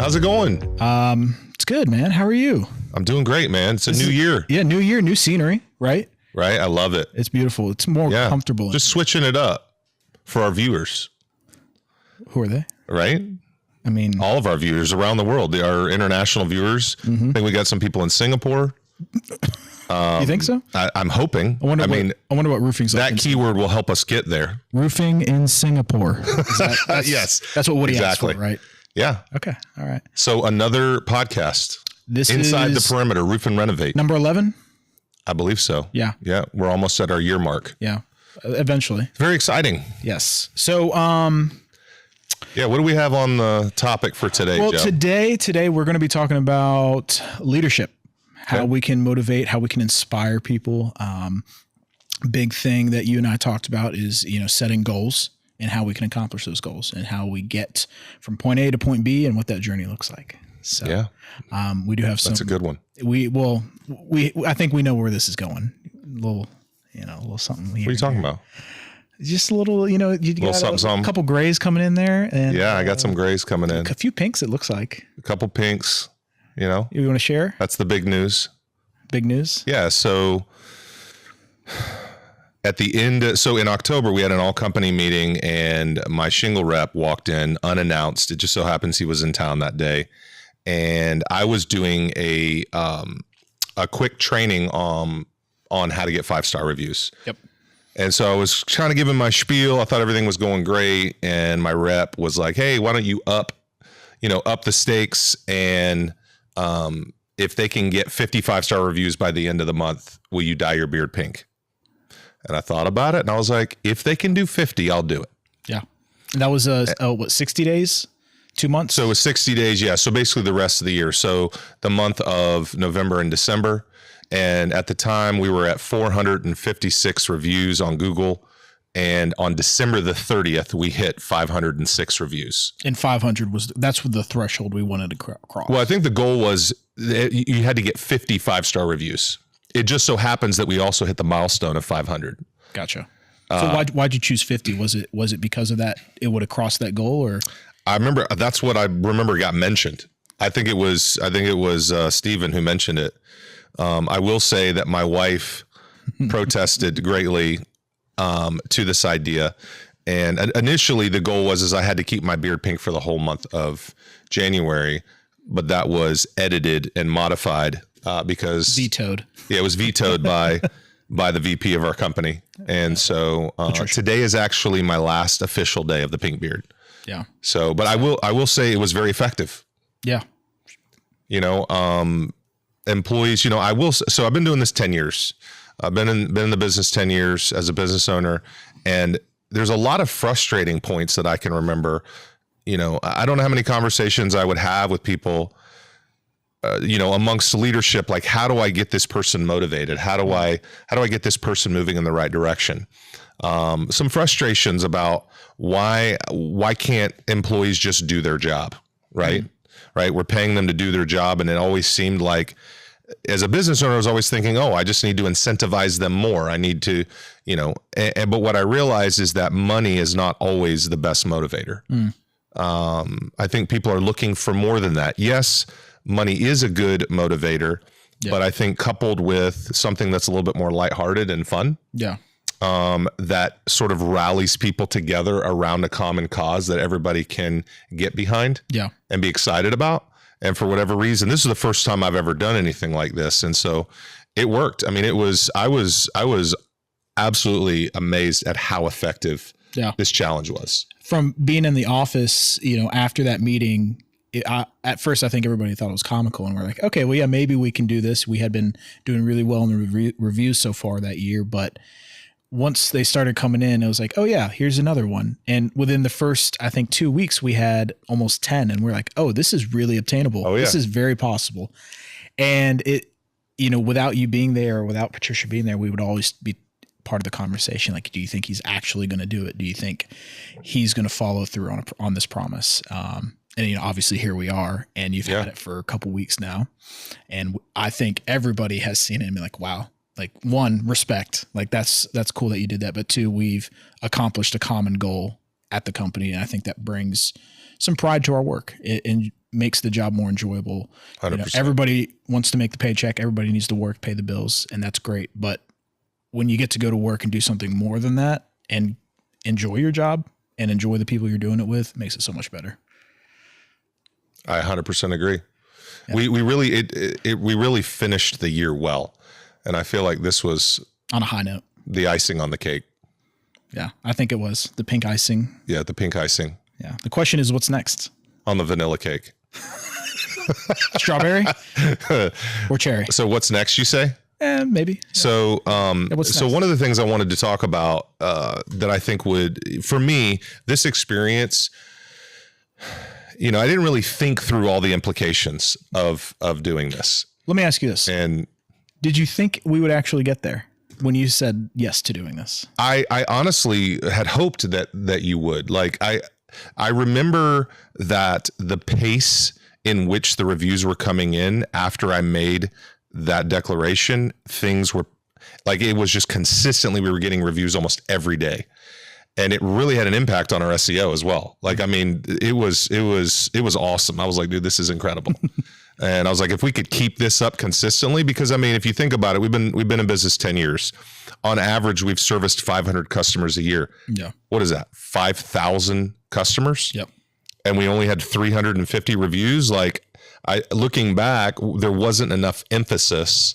How's it going? It's good, man. How are you? I'm doing great, man. It's a new year. Yeah, new year, new scenery, right? Right? I love it. It's beautiful. It's more comfortable. Just switching it up for our viewers. Who are they? Right? I mean, all of our viewers around the world. Our international viewers. I think we got some people in Singapore. You think so? I'm hoping. I wonder what roofing's like. That keyword will help us get there. Roofing in Singapore. Yes. That's what Woody asked for, right? Yeah. Okay. All right. So another podcast. This Inside is the Perimeter, Roof and Renovate. number 11? I believe so. Yeah. Yeah. We're almost at our year mark. Yeah. Eventually. Very exciting. Yes. So, yeah. What do we have on the topic for today, well, Joe? today we're going to be talking about leadership, how we can motivate, how we can inspire people. Big thing that you and I talked about is, setting goals and how we can accomplish those goals and how we get from point A to point B and what that journey looks like. So, we do have some. That's a good one. I think we know where this is going. A little something. What are you talking about? Just a little, you got something. a couple grays coming in there. And I got some grays coming in. A few pinks, it looks like. A couple pinks, You want to share? That's the big news. Big news? Yeah. So at the end, so in October, we had an all company meeting and my shingle rep walked in unannounced. It just so happens he was in town that day. And I was doing a quick training on how to get 5-star reviews. Yep. And so I was kind of giving my spiel. I thought everything was going great. And my rep was like, hey, why don't you up the stakes? And if they can get 50 5-star reviews by the end of the month, will you dye your beard pink? And I thought about it and I was like, if they can do 50, I'll do it. Yeah. And that was 60 days? 2 months? So it was 60 days. Yeah. So basically the rest of the year. So the month of November and December. And at the time we were at 456 reviews on Google. And on December the 30th, we hit 506 reviews. And 500 that's the threshold we wanted to cross. Well, I think the goal was you had to get 50 5-star reviews. It just so happens that we also hit the milestone of 500. Gotcha. So why'd you choose 50? Was it because of that? It would have crossed that goal, or? I remember that's what I remember got mentioned. I think it was Stephen who mentioned it. I will say that my wife protested greatly to this idea. And initially the goal was I had to keep my beard pink for the whole month of January, but that was edited and modified because vetoed. Yeah, it was vetoed by the VP of our company. And so today is actually my last official day of the pink beard. Yeah. So, but I will say it was very effective. Yeah. Employees, so I've been doing this 10 years. I've been in the business 10 years as a business owner, and there's a lot of frustrating points that I can remember. I don't know how many conversations I would have with people, amongst leadership, like, how do I get this person motivated? How do I get this person moving in the right direction? Some frustrations about why can't employees just do their job, right? Mm-hmm. Right. We're paying them to do their job. And it always seemed like, as a business owner, I was always thinking, I just need to incentivize them more. I need to, but what I realized is that money is not always the best motivator. I think people are looking for more than that. Yes, money is a good motivator, but I think coupled with something that's a little bit more lighthearted and fun. Yeah. That sort of rallies people together around a common cause that everybody can get behind and be excited about. And for whatever reason, this is the first time I've ever done anything like this. And so it worked. I mean, I was absolutely amazed at how effective this challenge was. From being in the office, after that meeting, at first, I think everybody thought it was comical, and we're like, okay, well, yeah, maybe we can do this. We had been doing really well in the reviews so far that year, but once they started coming in, it was like, oh yeah, here's another one. And within the first, I think 2 weeks, we had almost 10, and we're like, oh, this is really obtainable. Oh, yeah. This is very possible. And it, without you being there, or without Patricia being there, we would always be part of the conversation. Like, do you think he's actually going to do it? Do you think he's going to follow through on this promise? And obviously here we are, and you've had it for a couple weeks now. And I think everybody has seen it and been like, wow. Like, one, respect. Like, that's cool that you did that. But two, we've accomplished a common goal at the company. And I think that brings some pride to our work. And makes the job more enjoyable. 100%. Everybody wants to make the paycheck. Everybody needs to work, pay the bills, and that's great. But when you get to go to work and do something more than that and enjoy your job and enjoy the people you're doing it with, it makes it so much better. I 100% agree. Yeah. We really finished the year well. And I feel like this was on a high note, the icing on the cake. Yeah, I think it was the pink icing. Yeah, the pink icing. Yeah. The question is, what's next? On the vanilla cake. Strawberry or cherry? So what's next, you say? Maybe. So, what's so next? one of the things I wanted to talk about that I think would, for me, this experience, I didn't really think through all the implications of doing this. Let me ask you this. And did you think we would actually get there when you said yes to doing this? I honestly had hoped that you would. Like, I remember that the pace in which the reviews were coming in after I made that declaration, things were like, it was just consistently, we were getting reviews almost every day. And it really had an impact on our SEO as well. Like, I mean, it was awesome. I was like, dude, this is incredible. And I was like, if we could keep this up consistently, because I mean, if you think about it, we've been in business 10 years. On average, we've serviced 500 customers a year. Yeah. What is that? 5,000 customers? Yep. And we only had 350 reviews. Like, looking back, there wasn't enough emphasis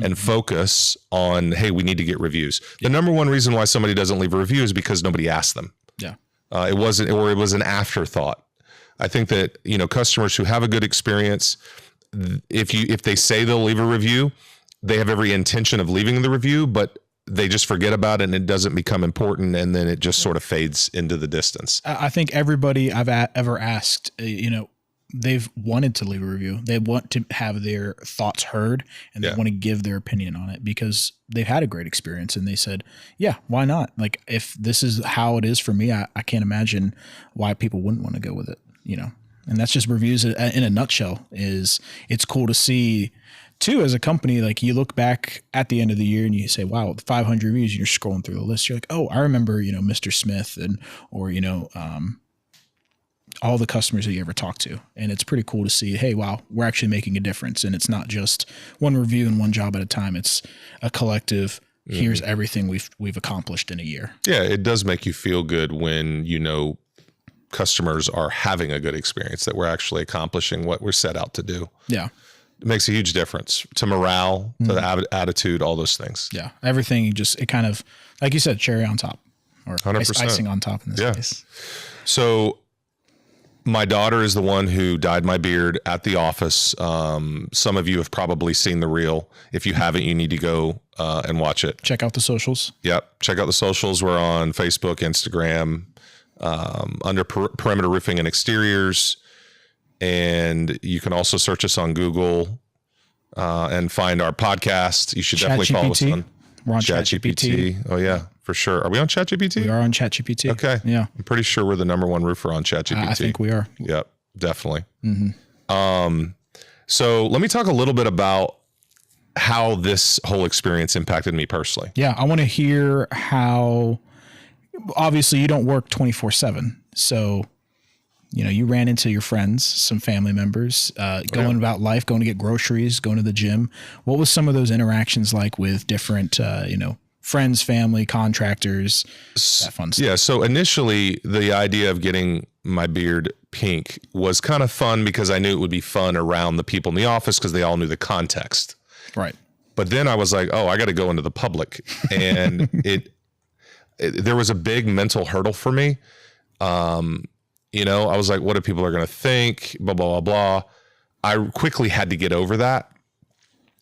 and focus on, hey, we need to get reviews. The number one reason why somebody doesn't leave a review is because nobody asked them. Yeah. It was an afterthought. I think that, customers who have a good experience, if they say they'll leave a review, they have every intention of leaving the review, but they just forget about it and it doesn't become important. And then it just sort of fades into the distance. I think everybody I've ever asked, they've wanted to leave a review. They want to have their thoughts heard and they want to give their opinion on it because they've had a great experience. And they said, yeah, why not? Like, if this is how it is for me, I can't imagine why people wouldn't want to go with it, and that's just reviews in a nutshell. It's cool to see too, as a company, like you look back at the end of the year and you say, wow, 500 reviews, and you're scrolling through the list. You're like, oh, I remember, Mr. Smith or all the customers that you ever talked to. And it's pretty cool to see, hey, wow, we're actually making a difference. And it's not just one review and one job at a time. It's a collective. Here's everything we've accomplished in a year. Yeah. It does make you feel good when, customers are having a good experience, that we're actually accomplishing what we're set out to do. Yeah. It makes a huge difference to morale, to the attitude, all those things. Yeah. Everything it kind of, like you said, cherry on top or 100%. Icing on top in this case. So my daughter is the one who dyed my beard at the office. Some of you have probably seen the reel. If you haven't, you need to go and watch it. Check out the socials. Yep. Check out the socials. We're on Facebook, Instagram, under Perimeter Roofing and Exteriors. And you can also search us on Google and find our podcast. You should definitely follow us on We're on ChatGPT. Oh, yeah, for sure. Are we on ChatGPT? We are on ChatGPT. Okay. Yeah. I'm pretty sure we're the number one roofer on ChatGPT. I think we are. Yep, definitely. So let me talk a little bit about how this whole experience impacted me personally. Yeah. I want to hear how, obviously you don't work 24/7. So, you ran into your friends, some family members, going about life, going to get groceries, going to the gym. What was some of those interactions like with different, friends, family, contractors, that fun stuff? Yeah. So initially the idea of getting my beard pink was kind of fun because I knew it would be fun around the people in the office because they all knew the context. Right. But then I was like, oh, I got to go into the public. And there was a big mental hurdle for me. I was like, what are people are going to think? Blah, blah, blah, blah. I quickly had to get over that.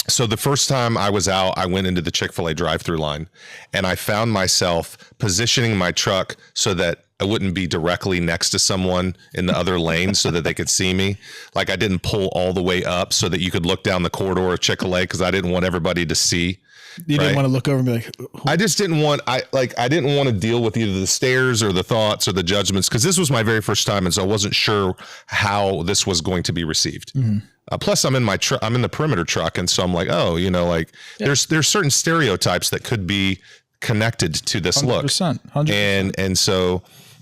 So the first time I was out, I went into the Chick-fil-A drive-through line and I found myself positioning my truck so that I wouldn't be directly next to someone in the other lane so that they could see me. Like, I didn't pull all the way up so that you could look down the corridor of Chick-fil-A because I didn't want everybody to see. You didn't want to look over and be like, I just didn't want, I didn't want to deal with either the stares or the thoughts or the judgments because this was my very first time. And so I wasn't sure how this was going to be received. Plus I'm in I'm in the Perimeter truck. And so I'm like, oh, there's certain stereotypes that could be connected to this 100%, look. 100%. And so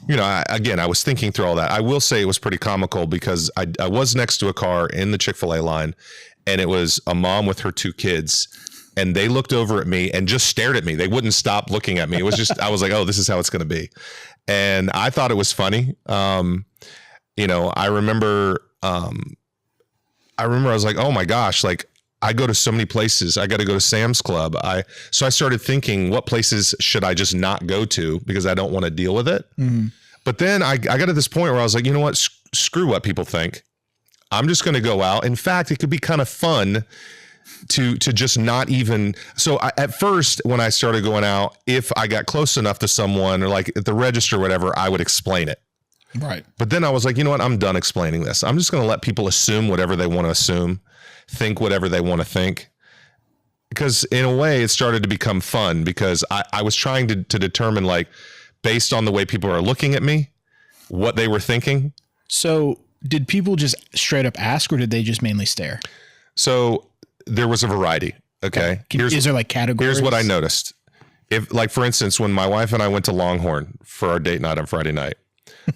I was thinking through all that. I will say it was pretty comical because I was next to a car in the Chick-fil-A line, and it was a mom with her 2 kids, and they looked over at me and just stared at me. They wouldn't stop looking at me. It was just, I was like, oh, this is how it's going to be. And I thought it was funny. I remember I was like, oh my gosh, like I go to so many places. I got to go to Sam's Club. So I started thinking, what places should I just not go to because I don't want to deal with it. Mm-hmm. But then I got to this point where I was like, you know what? Screw what people think. I'm just going to go out. In fact, it could be kind of fun to just not even. So at first, when I started going out, if I got close enough to someone or like at the register or whatever, I would explain it. Right. But then I was like, you know what? I'm done explaining this. I'm just going to let people assume whatever they want to assume, think whatever they want to think. Because in a way, it started to become fun because I was trying to determine, like, based on the way people are looking at me, what they were thinking. So did people just straight up ask, or did they just mainly stare? So there was a variety. Okay. Is there like categories? Here's what I noticed. If, like, for instance, when my wife and I went to Longhorn for our date night on Friday night,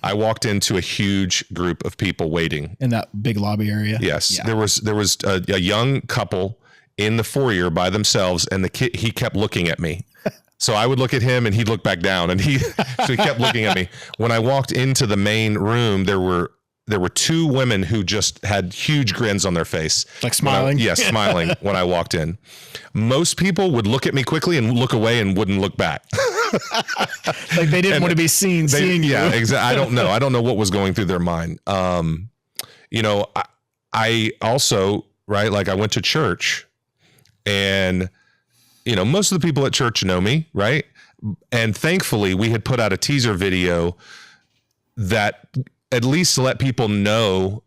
I walked into a huge group of people waiting in that big lobby area. Yes. Yeah. There was a young couple in the foyer by themselves, and he kept looking at me. So I would look at him and he'd look back down, and so he kept looking at me. When I walked into the main room, there were 2 women who just had huge grins on their face. Like smiling? Yes, smiling when I walked in. Most people would look at me quickly and look away and wouldn't look back. Like they didn't want to be seen seeing you. Yeah, exactly. I don't know what was going through their mind. I also, right, like I went to church, and most of the people at church know me, right? And thankfully we had put out a teaser video that at least let people know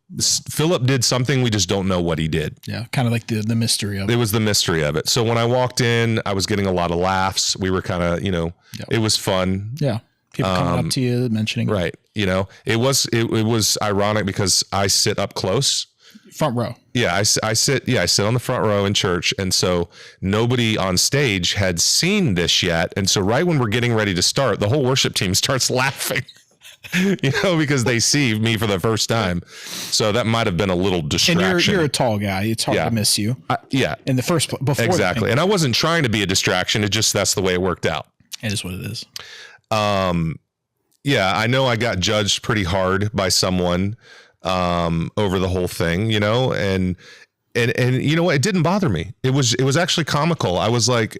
Philip did something. We just don't know what he did. Yeah. Kind of like the mystery of it. It was the mystery of it. So when I walked in, I was getting a lot of laughs. We were kind of, It was fun. Yeah. People coming up to you, mentioning. Right. It was ironic because I sit up close. Front row. Yeah. I sit on the front row in church. And so nobody on stage had seen this yet. And so right when we're getting ready to start, the whole worship team starts laughing. Because they see me for the first time. So that might have been a little distraction. And you're a tall guy. It's hard to miss you. Yeah. In the first place. Before exactly. And I wasn't trying to be a distraction. It just, that's the way it worked out. It is what it is. Yeah, I know I got judged pretty hard by someone over the whole thing, and you know what? It didn't bother me. It was actually comical. I was like,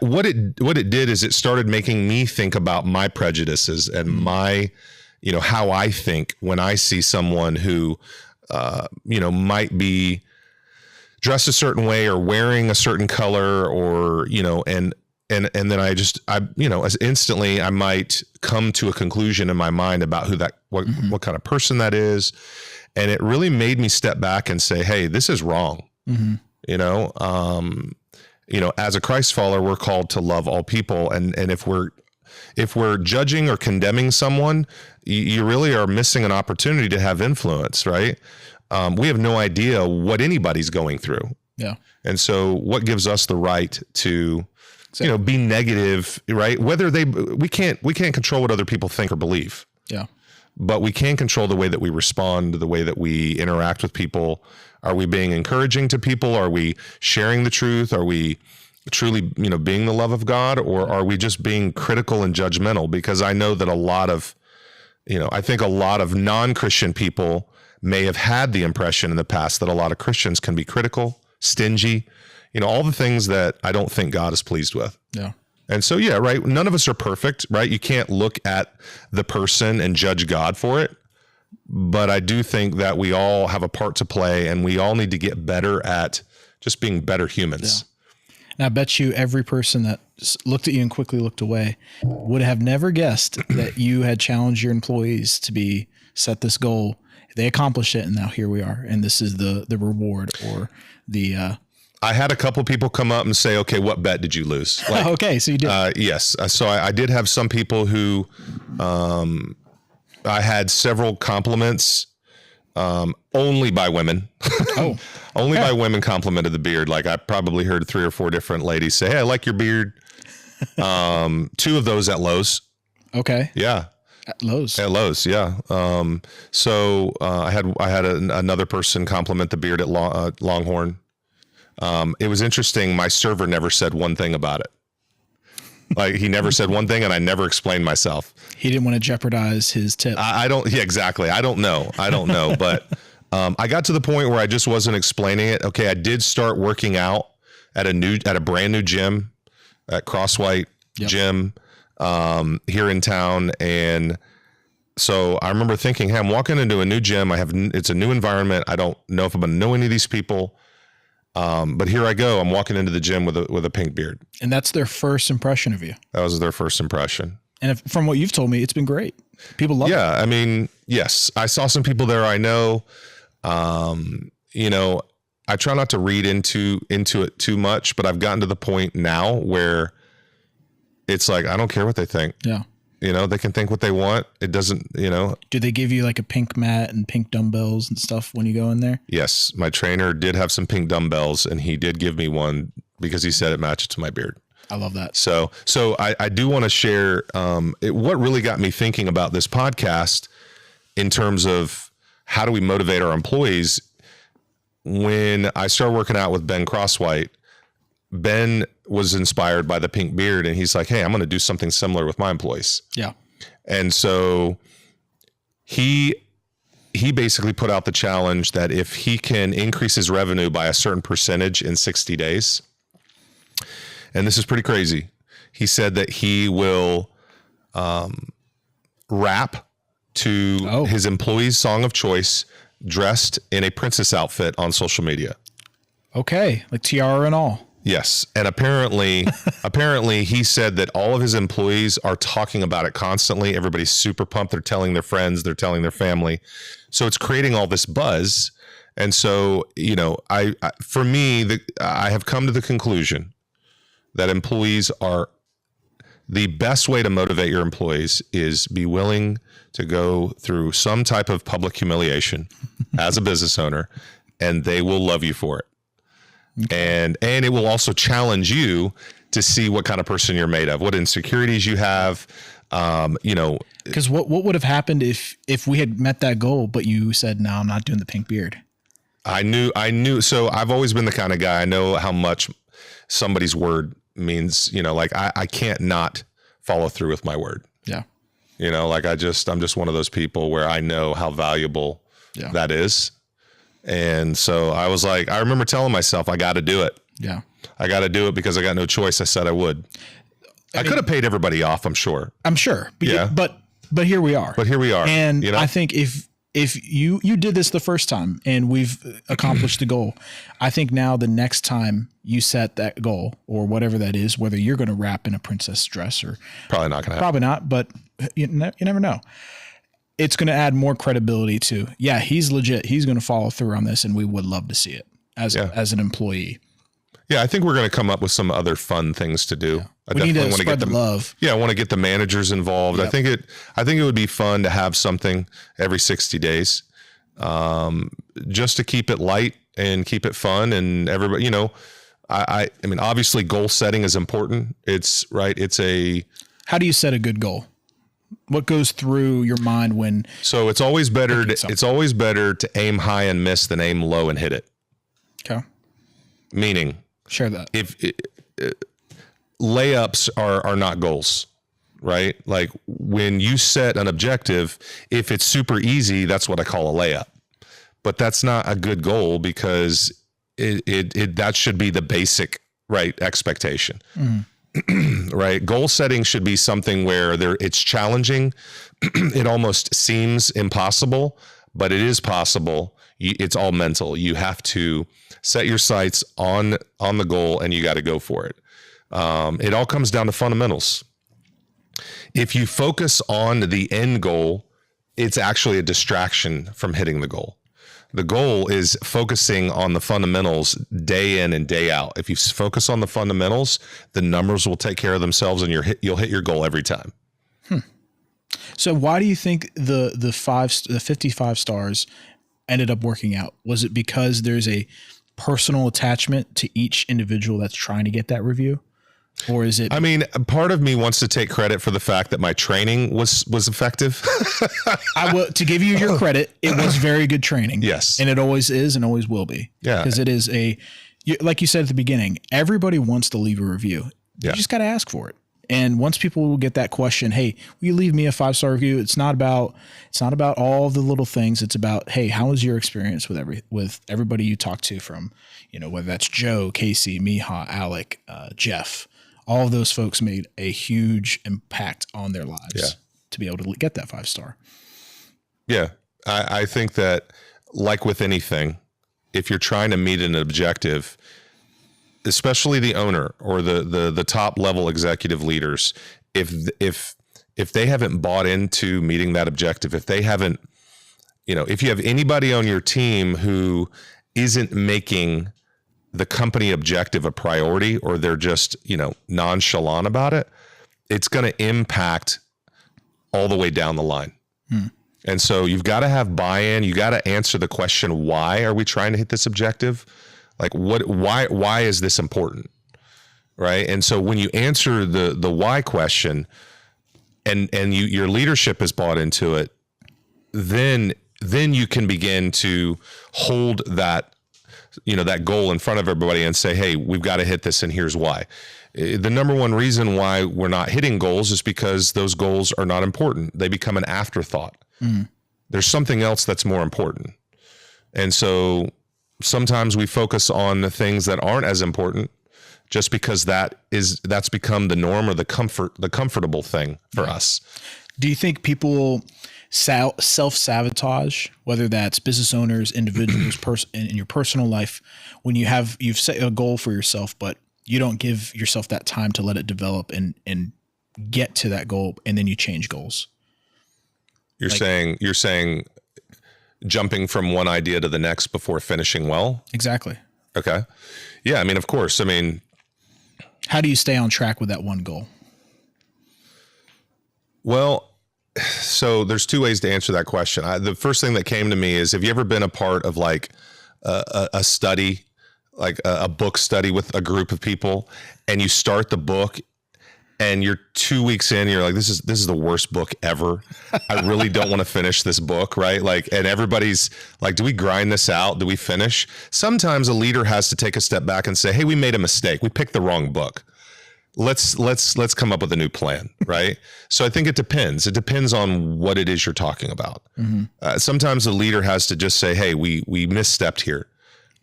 what it did is it started making me think about my prejudices and my, how I think when I see someone who, might be dressed a certain way or wearing a certain color or, and then as instantly I might come to a conclusion in my mind about what kind of person that is. And it really made me step back and say, hey, this is wrong. Mm-hmm. As a Christ follower, we're called to love all people. And if we're judging or condemning someone, you really are missing an opportunity to have influence, right? We have no idea what anybody's going through. Yeah. And so what gives us the right to, be negative, right? We can't control what other people think or believe. Yeah. But we can control the way that we respond, the way that we interact with people. Are we being encouraging to people? Are we sharing the truth? Are we truly, being the love of God? Or are we just being critical and judgmental? Because I know that I think a lot of non-Christian people may have had the impression in the past that a lot of Christians can be critical, stingy, all the things that I don't think God is pleased with. Yeah. And so, yeah, right. None of us are perfect, right? You can't look at the person and judge God for it. But I do think that we all have a part to play, and we all need to get better at just being better humans. Yeah. And I bet you every person that looked at you and quickly looked away would have never guessed that you had challenged your employees to set this goal. They accomplished it, and now here we are. And this is the reward or the... I had a couple people come up and say, okay, what bet did you lose? Okay, so you did. Yes. So I did have some people who... I had several compliments, only by women. Oh, only by women complimented the beard. Like I probably heard 3 or 4 different ladies say, hey, I like your beard. 2 of those at Lowe's. Okay. Yeah. At Lowe's. At Lowe's, yeah. So I had another person compliment the beard at Longhorn. It was interesting. My server never said one thing about it. Like, he never said one thing, and I never explained myself. He didn't want to jeopardize his tip. I don't. Yeah, exactly. I don't know. But I got to the point where I just wasn't explaining it. Okay, I did start working out at a brand new gym at Crosswhite Gym here in town, and so I remember thinking, hey, I'm walking into a new gym. It's a new environment. I don't know if I'm going to know any of these people. But here I go. I'm walking into the gym with a pink beard. And that's their first impression of you. That was their first impression. And from what you've told me, it's been great. People love it. Yeah. I mean, yes, I saw some people there I know. I try not to read into it too much, but I've gotten to the point now where it's like, I don't care what they think. Yeah. They can think what they want. It doesn't, Do they give you like a pink mat and pink dumbbells and stuff when you go in there? Yes. My trainer did have some pink dumbbells, and he did give me one because he said it matched to my beard. I love that. So I do want to share what really got me thinking about this podcast in terms of how do we motivate our employees. When I started working out with Ben Crosswhite, Ben was inspired by the pink beard, and he's like, hey, I'm going to do something similar with my employees. Yeah. And so he basically put out the challenge that if he can increase his revenue by a certain percentage in 60 days, and this is pretty crazy, he said that he will rap to his employees' song of choice dressed in a princess outfit on social media. Okay. Like tiara and all. Yes. And apparently he said that all of his employees are talking about it constantly. Everybody's super pumped. They're telling their friends, they're telling their family. So it's creating all this buzz. And so, I have come to the conclusion that employees are the best way to motivate your employees is be willing to go through some type of public humiliation as a business owner, and they will love you for it. Okay. And it will also challenge you to see what kind of person you're made of, what insecurities you have, Because what would have happened if we had met that goal, but you said, no, I'm not doing the pink beard? I knew. So I've always been the kind of guy, I know how much somebody's word means, I can't not follow through with my word. Yeah. I'm just one of those people where I know how valuable that is. And so I was like, I remember telling myself, I got to do it. Yeah. I got to do it because I got no choice. I said I would. I could have paid everybody off, I'm sure. But here we are. And I think if you did this the first time and we've accomplished the goal, I think now the next time you set that goal or whatever that is, whether you're going to wrap in a princess dress or probably not going to happen. Probably not, but you never know. It's going to add more credibility to, he's legit. He's going to follow through on this, and we would love to see it as an employee. Yeah, I think we're going to come up with some other fun things to do. Yeah. We need to spread the love. Yeah, I want to get the managers involved. Yep. I think it would be fun to have something every 60 days, just to keep it light and keep it fun. And everybody, I mean, obviously, goal setting is important. It's right. How do you set a good goal? What goes through your mind when? So it's always better to aim high and miss than aim low and hit it. Okay. Meaning, share that. If layups are not goals, right? Like when you set an objective, if it's super easy, that's what I call a layup. But that's not a good goal because that should be the basic expectation. Mm. Right. Goal setting should be something where it's challenging. It almost seems impossible, but it is possible. It's all mental. You have to set your sights on the goal and you got to go for it. It all comes down to fundamentals. If you focus on the end goal, it's actually a distraction from hitting the goal. The goal is focusing on the fundamentals day in and day out. If you focus on the fundamentals, the numbers will take care of themselves and you'll hit your goal every time. So why do you think the 55 stars ended up working out? Was it because there's a personal attachment to each individual that's trying to get that review? Or is it? I mean, part of me wants to take credit for the fact that my training was effective. I will, to give you your credit, it was very good training. Yes. And it always is and always will be. Yeah. Because it is like you said at the beginning, everybody wants to leave a review. You just got to ask for it. And once people will get that question, hey, will you leave me a 5-star review? It's not about all the little things. It's about, hey, how was your experience with everybody you talk to, from, whether that's Joe, Casey, Miha, Alec, Jeff. All of those folks made a huge impact on their lives to be able to get that 5-star. Yeah. I think that, like with anything, if you're trying to meet an objective, especially the owner or the top level executive leaders, if they haven't bought into meeting that objective, if they haven't, if you have anybody on your team who isn't making the company objective a priority, or they're just, nonchalant about it, it's going to impact all the way down the line. And so you've got to have buy-in. You got to answer the question, why are we trying to hit this objective? Like why is this important? Right. And so when you answer the why question and your leadership is bought into it, then you can begin to hold that goal in front of everybody and say, hey, we've got to hit this, and here's why. The number one reason why we're not hitting goals is because those goals are not important. They become an afterthought. There's something else that's more important. And so sometimes we focus on the things that aren't as important just because that's become the norm or the comfortable thing for us. Do you think people self-sabotage, whether that's business owners, individuals, in your personal life, when you've set a goal for yourself, but you don't give yourself that time to let it develop and get to that goal, and then you change goals? You're saying jumping from one idea to the next before finishing well? Exactly. Okay. Yeah. I mean, of course. I mean, how do you stay on track with that one goal? Well, so there's two ways to answer that question. The first thing that came to me is, have you ever been a part of like a study, like a book study with a group of people, and you start the book and you're 2 weeks in, you're like, this is the worst book ever. I really don't want to finish this book. Right. Like, and everybody's like, do we grind this out? Do we finish? Sometimes a leader has to take a step back and say, hey, we made a mistake. We picked the wrong book. Let's come up with a new plan. Right. So I think it depends. It depends on what it is you're talking about. Sometimes a leader has to just say, hey, we misstepped here.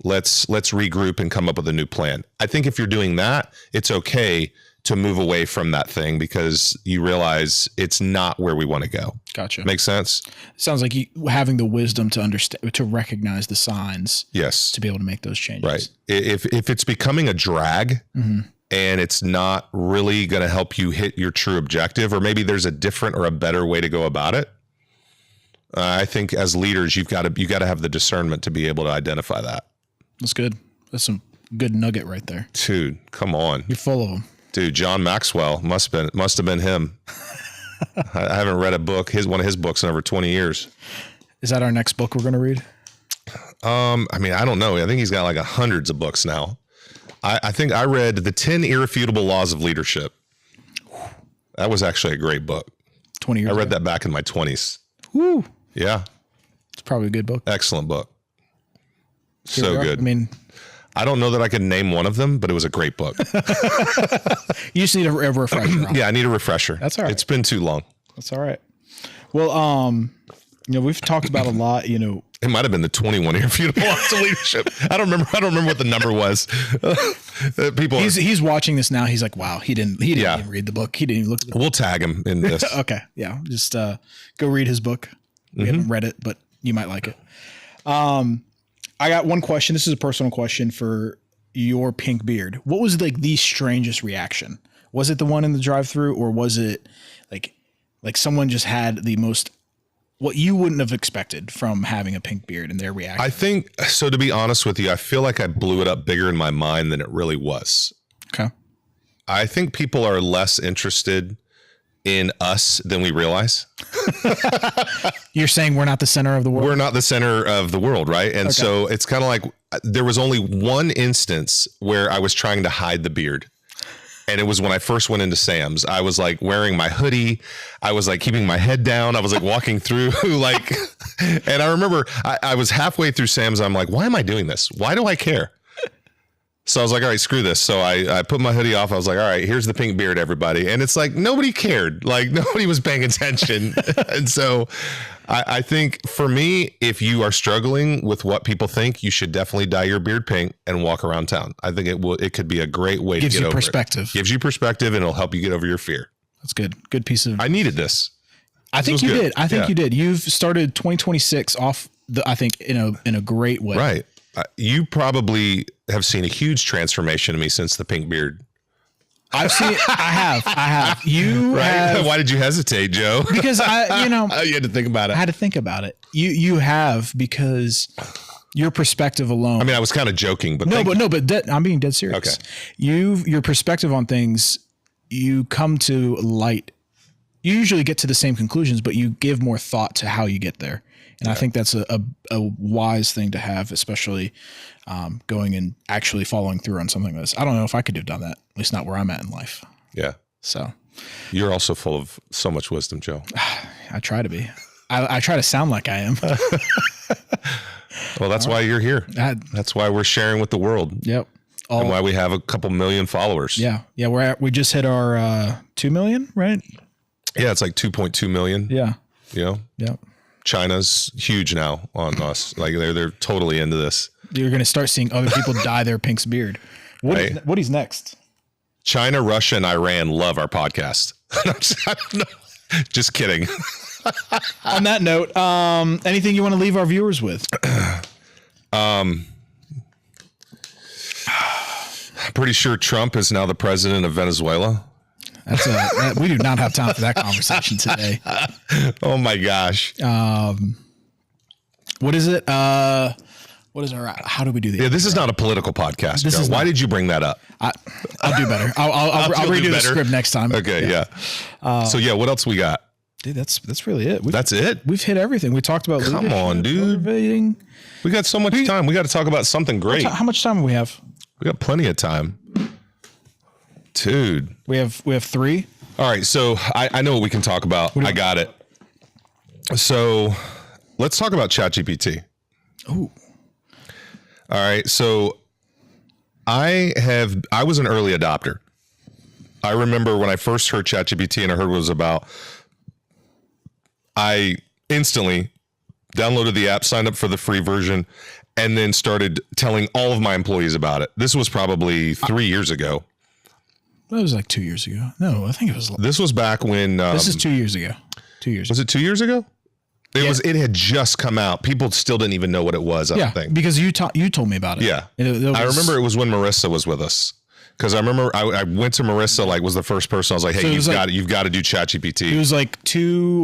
Let's regroup and come up with a new plan. I think if you're doing that, it's okay to move away from that thing because you realize it's not where we want to go. Gotcha. Makes sense? Sounds like you having the wisdom to understand, to recognize the signs. Yes. To be able to make those changes. Right. If it's becoming a drag and it's not really going to help you hit your true objective, or maybe there's a different or a better way to go about it, I think as leaders, you got to have the discernment to be able to identify that. That's good. That's some good nugget right there. Dude, come on. You're full of them. Dude, John Maxwell must have been him. I haven't read one of his books in over 20 years. Is that our next book we're going to read? I mean, I don't know. I think he's got like hundreds of books now. I think I read The 10 Irrefutable Laws of Leadership. That was actually a great book. 20 years I read that back in my 20s. Woo. Yeah. It's probably a good book. Excellent book. So good. I mean, I don't know that I could name one of them, but it was a great book. You just need a refresher. Yeah, I need a refresher. That's all right. It's been too long. That's all right. Well, we've talked about a lot, It might have been the 21 Irrefutable Laws of Leadership. I don't remember what the number was. People. He's watching this now. He's like, wow, he didn't even read the book. He didn't even look at the book. We'll tag him in this. Okay. Yeah. Just go read his book. We haven't read it, but you might like it. I got one question. This is a personal question for your pink beard. What was like the strangest reaction? Was it the one in the drive-thru, or was it like someone just had the most, what you wouldn't have expected from having a pink beard and their reaction? I think so. To be honest with you, I feel like I blew it up bigger in my mind than it really was. Okay. I think people are less interested in us than we realize. You're saying we're not the center of the world? We're not the center of the world, right? And so it's kind of like there was only one instance where I was trying to hide the beard. And it was when I first went into Sam's. I was like wearing my hoodie. I was like keeping my head down. I was like walking through like, and I remember I was halfway through Sam's. I'm like, why am I doing this? Why do I care? So I was like, all right, screw this. So I put my hoodie off. I was like, all right, here's the pink beard, everybody. And it's like, nobody cared. Like nobody was paying attention. And so I think for me, if you are struggling with what people think, you should definitely dye your beard pink and walk around town. I think it could be a great way to get over perspective. it. Gives you perspective and it'll help you get over your fear. That's good. Good piece of. I needed this. I think you did. I think you did. You've started 2026 off I think in a great way. Right. You probably have seen a huge transformation in me since the pink beard. I've seen it. I have. You right? have. Why did you hesitate, Joe? Because you had to think about it. I had to think about it. You have, because your perspective alone. I mean, I was kind of joking, but I'm being dead serious. Okay. Your perspective on things, you come to light. You usually get to the same conclusions, but you give more thought to how you get there. And I think that's a wise thing to have, especially going and actually following through on something like this. I don't know if I could have done that, at least not where I'm at in life. Yeah. So you're also full of so much wisdom, Joe. I try to be. I try to sound like I am. Well, that's why you're here. That's why we're sharing with the world. Yep. And why we have a couple million followers. Yeah. Yeah. We just hit our 2 million, right? Yeah. It's like 2.2 million. Yeah. You know? Yeah. China's huge now on us. Like they're totally into this. You're going to start seeing other people dye their pink's beard. What is next? China, Russia, and Iran love our podcast. Just kidding. On that note, anything you want to leave our viewers with? Pretty sure Trump is now the president of Venezuela. We do not have time for that conversation today. Oh my gosh. What is it? What is our, how do we do this? Yeah, this is not a political podcast. Why did you bring that up? I'll do better. I'll redo the script next time. Okay. Yeah. So yeah, what else we got? Dude, that's really it. That's it. We've hit everything. We talked about Come on, dude. Motivating. We got so much time. We got to talk about something great. How much time do we have? We got plenty of time. Dude. We have 3. All right. So I know what we can talk about. I got it. So let's talk about ChatGPT. Ooh. All right. So I was an early adopter. I remember when I first heard ChatGPT and I heard what it was about, I instantly downloaded the app, signed up for the free version, and then started telling all of my employees about it. This was probably 3 years ago. That was like 2 years ago. No, I think it was. This was back when. This is 2 years ago. 2 years. Was it 2 years ago? It had just come out. People still didn't even know what it was. I don't think. Because you told me about it. Yeah, I remember it was when Marissa was with us. Because I remember I went to Marissa, like was the first person. I was like, hey, you've got to do ChatGPT. It was like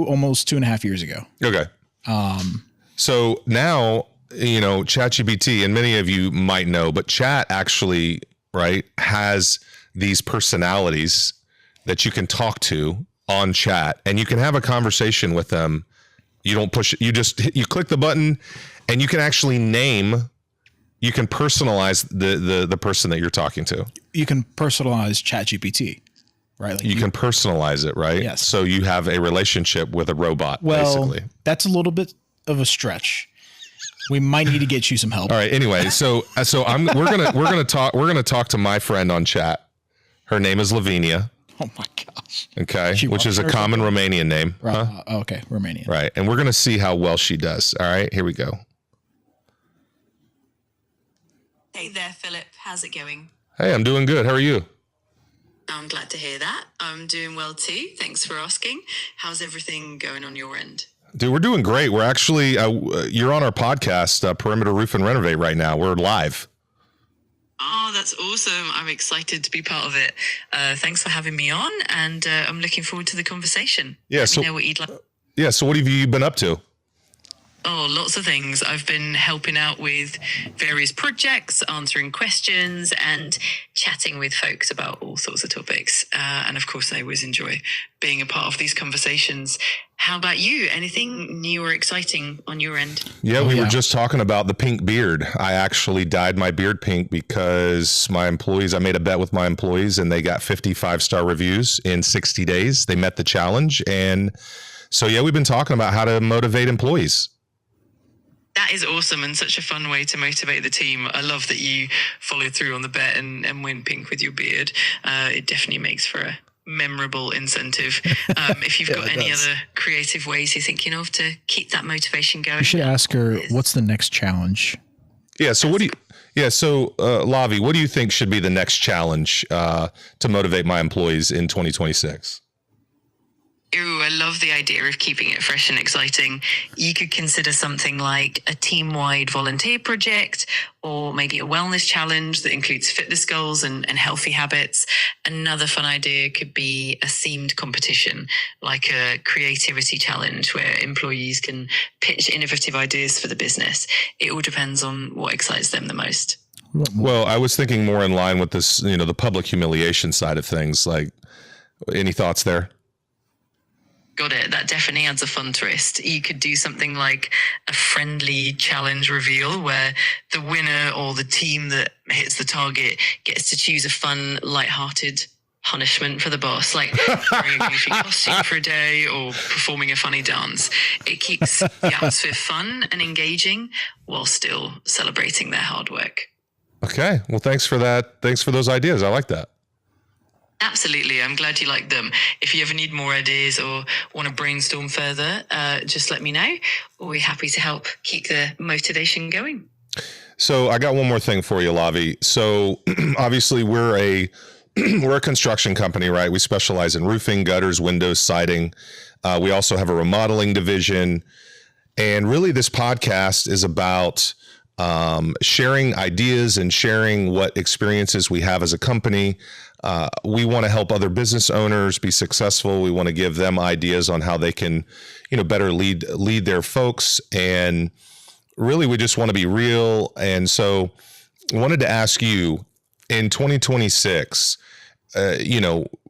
almost 2.5 years ago. Okay. So now, ChatGPT, and many of you might know, but Chat actually, right, has these personalities that you can talk to on Chat, and you can have a conversation with them. You don't push it. You click the button, and you can actually you can personalize the person that you're talking to. You can personalize ChatGPT, right? Like you can personalize it, right? Yes. So you have a relationship with a robot, basically. That's a little bit of a stretch. We might need to get you some help. All right. Anyway, so we're gonna talk to my friend on Chat. Her name is Lavinia. Oh my gosh. Okay. Which is a common Romanian name. Right. Huh? Okay. Romanian. Right. And we're gonna see how well she does. All right. Here we go. Hey there, Philip. How's it going? Hey, I'm doing good. How are you? I'm glad to hear that. I'm doing well too. Thanks for asking. How's everything going on your end? Dude, we're doing great. We're actually, you're on our podcast, Perimeter Roof and Renovate right now. We're live. Oh, that's awesome. I'm excited to be part of it. Thanks for having me on, and I'm looking forward to the conversation. Yeah, Let me know what you'd like. Yeah, so what have you been up to? Oh, lots of things. I've been helping out with various projects, answering questions, and chatting with folks about all sorts of topics. And of course, I always enjoy being a part of these conversations. how about you? Anything new or exciting on your end? Yeah, we were just talking about the pink beard. I actually dyed my beard pink because I made a bet with my employees and they got 55-star reviews in 60 days. They met the challenge. And so, yeah, we've been talking about how to motivate employees. That is awesome and such a fun way to motivate the team. I love that you followed through on the bet and went pink with your beard. It definitely makes for a memorable incentive. If you've got any other creative ways you're thinking of to keep that motivation going. You should ask her, what's the next challenge? Yeah. So Lavi, what do you think should be the next challenge to motivate my employees in 2026? Ooh, I love the idea of keeping it fresh and exciting. You could consider something like a team-wide volunteer project, or maybe a wellness challenge that includes fitness goals and healthy habits. Another fun idea could be a themed competition, like a creativity challenge where employees can pitch innovative ideas for the business. It all depends on what excites them the most. Well, I was thinking more in line with this, the public humiliation side of things. Like, any thoughts there? Got it. That definitely adds a fun twist. You could do something like a friendly challenge reveal where the winner or the team that hits the target gets to choose a fun, lighthearted punishment for the boss, like wearing a goofy costume for a day or performing a funny dance. It keeps the atmosphere fun and engaging while still celebrating their hard work. Okay. Well, thanks for that. Thanks for those ideas. I like that. Absolutely. I'm glad you like them. If you ever need more ideas or want to brainstorm further, just let me know. We'll be happy to help keep the motivation going. So I got one more thing for you, Lavi. So obviously we're a construction company, right? We specialize in roofing, gutters, windows, siding. We also have a remodeling division. And really this podcast is about sharing ideas and sharing what experiences we have as a company. We want to help other business owners be successful. We want to give them ideas on how they can, better lead their folks. And really, we just want to be real. And so I wanted to ask you in 2026,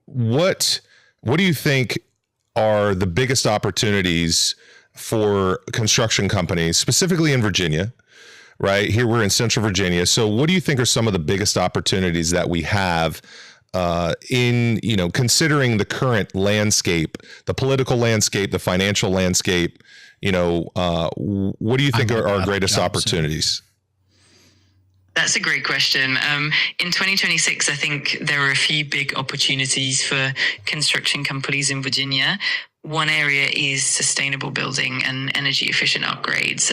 what do you think are the biggest opportunities for construction companies, specifically in Virginia? Right here, we're in Central Virginia. So what do you think are some of the biggest opportunities that we have in, considering the current landscape, the political landscape, the financial landscape? What do you think are our greatest opportunities? That's a great question. In 2026, I think there are a few big opportunities for construction companies in Virginia. One area is sustainable building and energy efficient upgrades,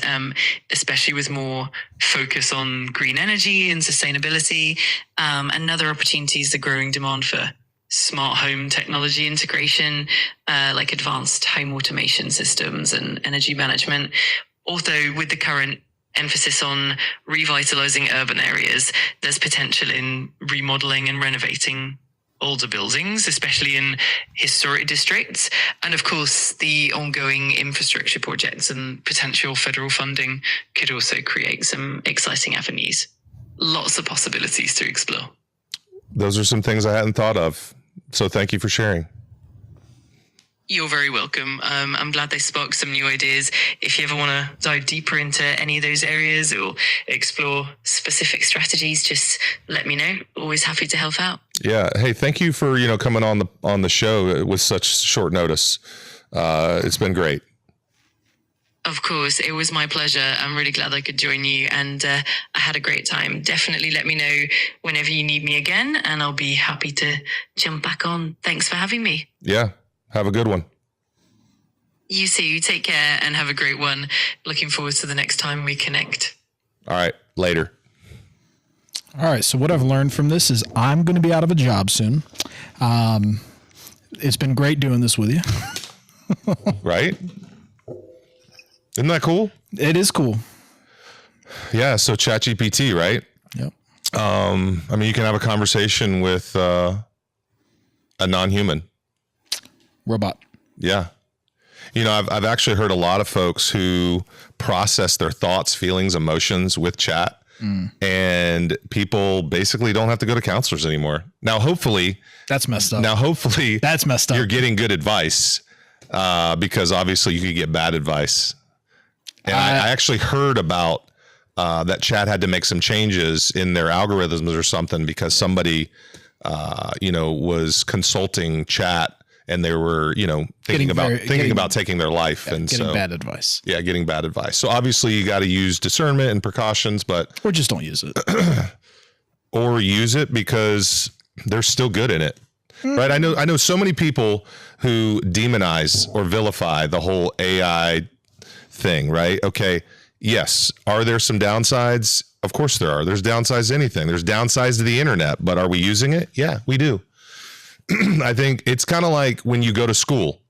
especially with more focus on green energy and sustainability. Another opportunity is the growing demand for smart home technology integration, like advanced home automation systems and energy management. Although with the current emphasis on revitalizing urban areas, there's potential in remodeling and renovating older buildings, especially in historic districts. And of course, the ongoing infrastructure projects and potential federal funding could also create some exciting avenues. Lots of possibilities to explore. Those are some things I hadn't thought of. So thank you for sharing. You're very welcome. I'm glad they sparked some new ideas. If you ever want to dive deeper into any of those areas or explore specific strategies, just let me know. Always happy to help out. Yeah. Hey, thank you for, coming on the show with such short notice. It's been great. Of course, it was my pleasure. I'm really glad I could join you, and I had a great time. Definitely let me know whenever you need me again, and I'll be happy to jump back on. Thanks for having me. Yeah. Have a good one. You too. Take care and have a great one. Looking forward to the next time we connect. All right. Later. All right. So what I've learned from this is I'm going to be out of a job soon. It's been great doing this with you. Right? Isn't that cool? It is cool. Yeah. So ChatGPT, right? Yep. You can have a conversation with a non-human robot. Yeah. I've actually heard a lot of folks who process their thoughts, feelings, emotions with chat, and people basically don't have to go to counselors anymore. Now, hopefully that's messed up. That's messed up. You're getting good advice, because obviously you could get bad advice. And I actually heard about that chat had to make some changes in their algorithms or something because somebody, was consulting chat and they were, thinking about taking their life. And getting bad advice. Yeah, getting bad advice. So obviously you got to use discernment and precautions, or just don't use it. Or use it because they're still good in it. Right. I know so many people who demonize or vilify the whole AI thing. Right. Okay. Yes. Are there some downsides? Of course there are. There's downsides to anything. There's downsides to the internet, but are we using it? Yeah, we do. I think it's kind of like when you go to school.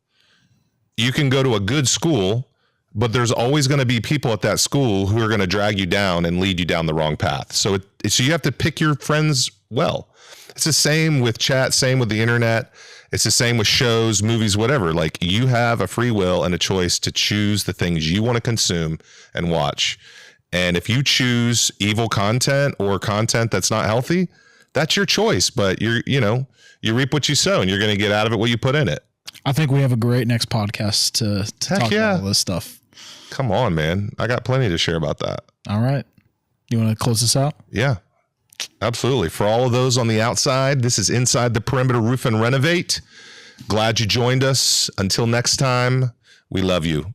You can go to a good school, but there's always going to be people at that school who are going to drag you down and lead you down the wrong path. So so you have to pick your friends well. It's the same with chat, same with the internet. It's the same with shows, movies, whatever. Like you have a free will and a choice to choose the things you want to consume and watch. And if you choose evil content or content that's not healthy, that's your choice. But you reap what you sow, and you're going to get out of it what you put in it. I think we have a great next podcast to talk about all this stuff. Come on, man. I got plenty to share about that. All right. You want to close this out? Yeah, absolutely. For all of those on the outside, this is Inside the Perimeter Roof and Renovate. Glad you joined us. Until next time, we love you.